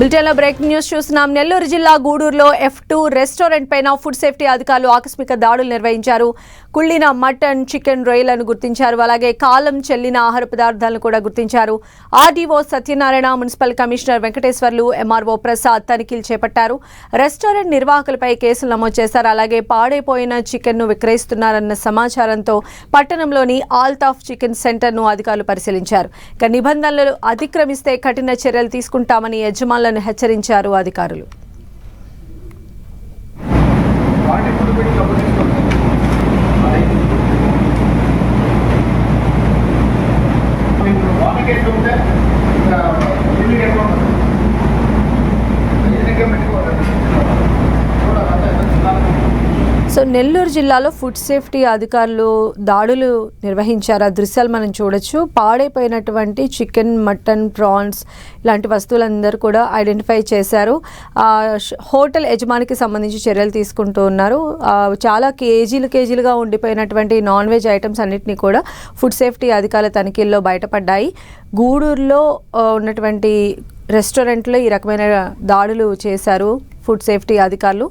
బులెటిన్లో breaking news చూస్తున్నాం. నెల్లూరు జిల్లా గూడూరులో F2 రెస్టారెంట్ పైన ఫుడ్ సేఫ్టీ అధికారులు ఆకస్మిక దాడులు నిర్వహించారు. కుళ్ళిన మటన్, చికెన్, రొయ్యలను గుర్తించారు. అలాగే కాలం చెల్లిన ఆహార పదార్థాలను కూడా గుర్తించారు. RDO Satyanarayana, municipal commissioner Venkateswarlu, MRO Prasad తనిఖీలు చేపట్టారు. రెస్టారెంట్ నిర్వాహకులపై కేసులు నమోదు చేశారు. అలాగే పాడైపోయిన చికెన్ను విక్రయిస్తున్నారన్న సమాచారంతో పట్టణంలోని ఆల్తాఫ్ చికెన్ సెంటర్ను అధికారులు పరిశీలించారు. ఇక నిబంధనలు అతిక్రమిస్తే కఠిన చర్యలు తీసుకుంటామని యజమానులను హెచ్చరించారు అధికారులు. సో నెల్లూరు జిల్లాలో ఫుడ్ సేఫ్టీ అధికారులు దాడులు నిర్వహించారు. ఆ దృశ్యాలు మనం చూడొచ్చు. పాడైపోయినటువంటి చికెన్, మటన్, ప్రాన్స్ ఇలాంటి వస్తువులందరూ కూడా ఐడెంటిఫై చేశారు. హోటల్ యజమానికి సంబంధించి చర్యలు తీసుకుంటూ ఉన్నారు. చాలా కేజీలుగా ఉండిపోయినటువంటి నాన్ వెజ్ ఐటమ్స్ అన్నిటినీ కూడా ఫుడ్ సేఫ్టీ అధికారుల తనిఖీల్లో బయటపడ్డాయి. గూడూరులో ఉన్నటువంటి రెస్టారెంట్లో ఈ రకమైన దాడులు చేశారు ఫుడ్ సేఫ్టీ అధికారులు.